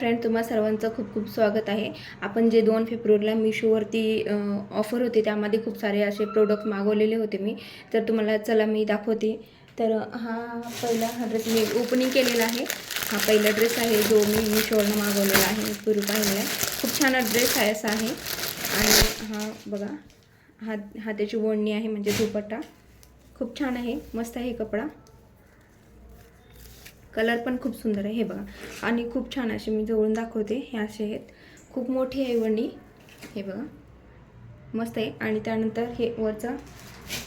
Friend, तुम्हा सर्वांचं खूप खूप स्वागत आहे. आपण जे 2 फेब्रुवारीला मिशोवरती ऑफर होते त्यामध्ये खूप सारे असे प्रोडक्ट मागवलेले होते मी. तर तुम्हाला चला मी दाखवते. तर हा पहिला ड्रेस मी ओपनिंग केलेला आहे. हा पहिला ड्रेस आहे जो मी मिशोवरनं मागवलेला आहे. पूर्वी पाहिलेला आहे. खूप छान ड्रेस आहे असा आहे. आणि हा बघा, हा त्याची ओढणी आहे म्हणजे दुपट्टा. खूप छान आहे, मस्त आहे कपडा. कलर पण खूप सुंदर आहे हे बघा. आणि खूप छान असे मी जवळून दाखवते. हे असे आहेत, खूप मोठी आहे ओढणी. हे बघा, मस्त आहे. आणि त्यानंतर हे वरचा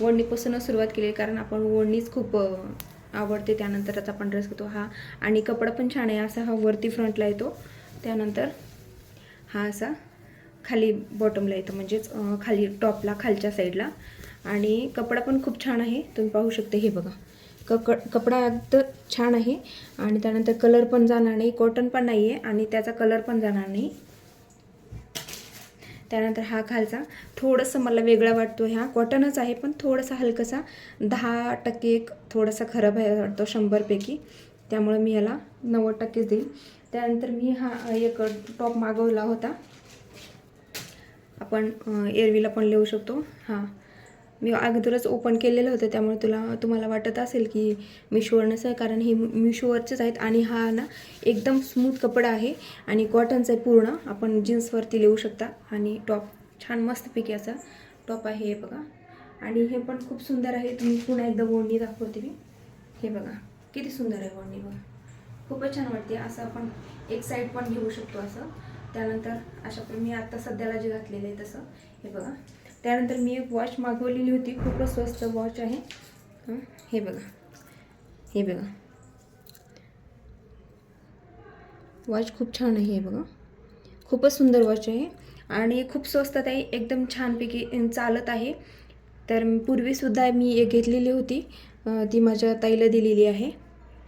ओढणीपासूनच सुरुवात केली कारण आपण ओढणीच खूप आवडते. त्यानंतरच आपण ड्रेस घेतो हा. आणि कपडा पण छान आहे असा. हा वरती फ्रंटला येतो, त्यानंतर हा असा खाली बॉटमला येतो, म्हणजेच खाली टॉपला खालच्या साईडला. आणि कपडा पण खूप छान आहे, तुम्ही पाहू शकता. हे बघा, कपडा अगदी छान आहे. आणि त्यानंतर कलर पण जाणार नाही, कॉटन पण नाही आहे आणि त्याचा कलर पण जाणार नाही. त्यानंतर हा खालचा थोडंसं मला वेगळा वाटतो. हा कॉटनच आहे पण थोडासा हलकासा 10% थोडासा खराब आहे वाटतो 100पैकी, त्यामुळे मी याला 90% देईल. त्यानंतर मी हा एक टॉप मागवला होता, आपण एरवीला पण लिहू शकतो. हां, मी अगोदरच ओपन केलेलं होतं त्यामुळे तुम्हाला वाटत असेल की मिशोवरनंच आहे, कारण हे मिशोवरचेच आहेत. आणि हा ना एकदम स्मूथ कपडा आहे आणि कॉटनचं आहे पूर्ण. आपण जीन्सवरती लिहू शकता. आणि टॉप छान मस्तपैकी असा टॉप आहे हे बघा. आणि हे पण खूप सुंदर आहे. तुम्ही पुन्हा एकदा ओढणी दाखवते मी. हे बघा किती सुंदर आहे ओढणी बघा, खूपच छान वाटते. असं आपण एक साईड पण घेऊ शकतो असं. त्यानंतर अशा पण मी आता सध्याला जे घातलेलं आहे तसं हे बघा. त्यानंतर मी एक वॉच मागवलेली होती, खूपच स्वस्त वॉच आहे. हे बघा, हे बघा, वॉच खूप छान आहे. हे बघा, खूपच सुंदर वॉच आहे आणि खूप स्वस्तात आहे, एकदम छानपैकी चालत आहे. तर पूर्वीसुद्धा मी एक घेतलेली होती, ती माझ्या ताईला दिलेली आहे.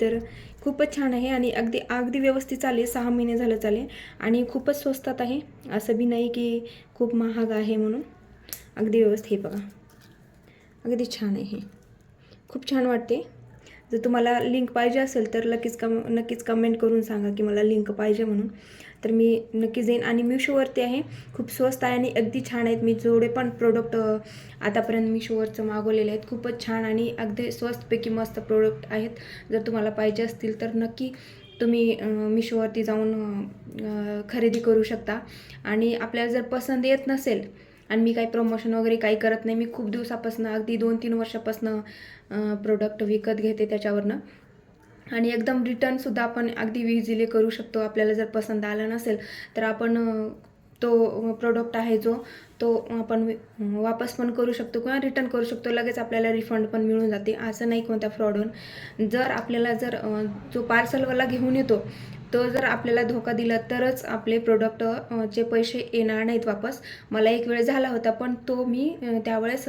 तर खूपच छान आहे आणि अगदी अगदी व्यवस्थित चालेल. 6 महिने झालं चालेल आणि खूपच स्वस्तात आहे. असं बी नाही की खूप महाग आहे म्हणून, अगदी व्यवस्थित. हे बघा, अगदी छान आहे, खूप छान वाटते. जर तुम्हाला लिंक पाहिजे असेल तर नक्कीच कमेंट करून सांगा की मला लिंक पाहिजे म्हणून, तर मी नक्की जाईन. आणि मिशोवरती आहे, खूप स्वस्त आहे आणि अगदी छान आहेत. मी जेवढे पण प्रोडक्ट आतापर्यंत मिशोवरचं मागवलेले आहेत खूपच छान आणि अगदी स्वस्तपैकी मस्त प्रोडक्ट आहेत. जर तुम्हाला पाहिजे असतील तर नक्की तुम्ही मिशोवरती जाऊन खरेदी करू शकता. आणि आपल्याला जर पसंत येत नसेल, आणि मी काही प्रमोशन वगैरे काही करत नाही, मी खूप दिवसापासून अगदी 2-3 वर्षापासून प्रोडक्ट विकत घेते त्याच्यावरनं. आणि एकदम रिटर्नसुद्धा आपण अगदी इझिली करू शकतो. आपल्याला जर पसंत आला नसेल तर आपण तो प्रोडक्ट आहे तो आपण वापस पण करू शकतो किंवा रिटर्न करू शकतो. लगेच आपल्याला रिफंड पण मिळून जाते, असं नाही कोणत्या फ्रॉडहून. जर आपल्याला जो पार्सलवाला घेऊन येतो तो जर आपल्याला धोका दिला तरच आपले प्रोडक्ट चे पैसे येणार नाहीत वापस. मला एक वेळ झाला होता, पण तो मी त्यावेळेस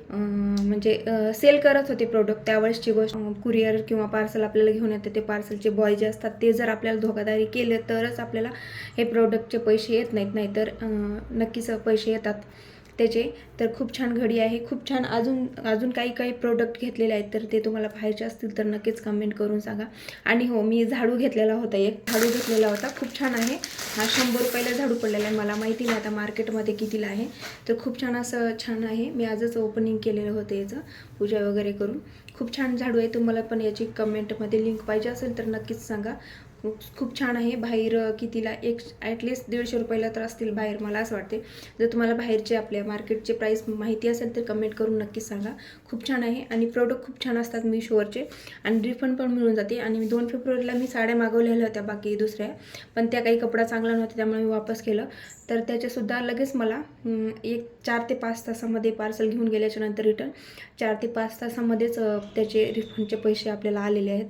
म्हणजे सेल करत होते प्रोडक्ट. त्यावेळेसची गोष्ट, कुरिअर किंवा पार्सल आपल्याला घेऊन येते, ते पार्सलचे बॉय जे असतात ते जर आपल्याला धोकादारी केले तरच आपल्याला हे प्रोडक्टचे पैसे येत नाहीत, नाहीतर नक्कीच पैसे येतात त्याचे. तर खूप छान घडी आहे, खूप छान. अजून काही प्रोडक्ट घेतलेले आहेत, तर ते तुम्हाला पाहायचे असतील तर नक्कीच कमेंट करून सांगा. आणि हो, मी झाडू घेतलेला होता, एक झाडू घेतलेला होता, खूप छान आहे. हा 100 रुपयाला झाडू पडलेला आहे, मला माहिती नाही आता मार्केटमध्ये कितीला आहे. तर खूप छान असं छान आहे. मी आजच ओपनिंग केलेलं होतं याचं, पूजा वगैरे करून. खूप छान झाडू आहे. तुम्हाला पण याची कमेंटमध्ये लिंक पाहिजे असेल तर नक्कीच सांगा. खूप छान आहे. बाहेर कितीला, ॲटलिस्ट 150 रुपयाला तर असतील बाहेर, मला असं वाटते. जर तुम्हाला बाहेरचे आपल्या मार्केटचे प्राईस माहिती असेल तर कमेंट करून नक्कीच सांगा. खूप छान आहे आणि प्रोडक्ट खूप छान असतात मिशोवरचे आणि रिफंड पण मिळून जाते. आणि 2 फेब्रुवारीला मी साड्या मागवलेल्या होत्या बाकी दुसऱ्या, पण त्या काही कपडा चांगला नव्हता त्यामुळे मी वापस केलं. तर त्याच्यासुद्धा लगेच मला 4 ते 5 तासामध्ये पार्सल घेऊन गेल्याच्यानंतर रिटर्न 4 ते 5 तासामध्येच त्याचे रिफंडचे पैसे आपल्याला आलेले आहेत.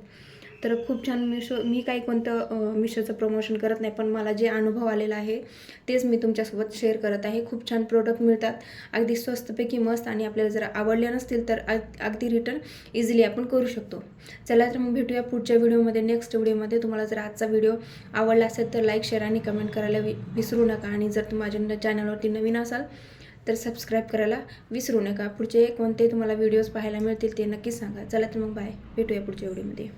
तर खूप छान. मी काही कोणतं मिशोचं प्रमोशन करत नाही, पण मला जे अनुभव आलेला आहे तेच मी तुमच्यासोबत शेअर करत आहे. खूप छान प्रोडक्ट मिळतात, अगदी स्वस्तपैकी मस्त. आणि आपल्याला जर आवडले नसतील तर अगदी रिटर्न इझिली आपण करू शकतो. चला तर मग भेटूया पुढच्या व्हिडिओमध्ये, नेक्स्ट व्हिडिओमध्ये. तुम्हाला जर आजचा व्हिडिओ आवडला असेल तर लाईक, शेअर आणि कमेंट करायला विसरू नका. आणि जर तुम्ही माझ्या चॅनलवरती नवीन असाल तर सबस्क्राईब करायला विसरू नका. पुढचे कोणते तुम्हाला व्हिडिओज पाहायला मिळतील ते नक्कीच सांगा. चला तर मग बाय, भेटूया पुढच्या व्हिडिओमध्ये.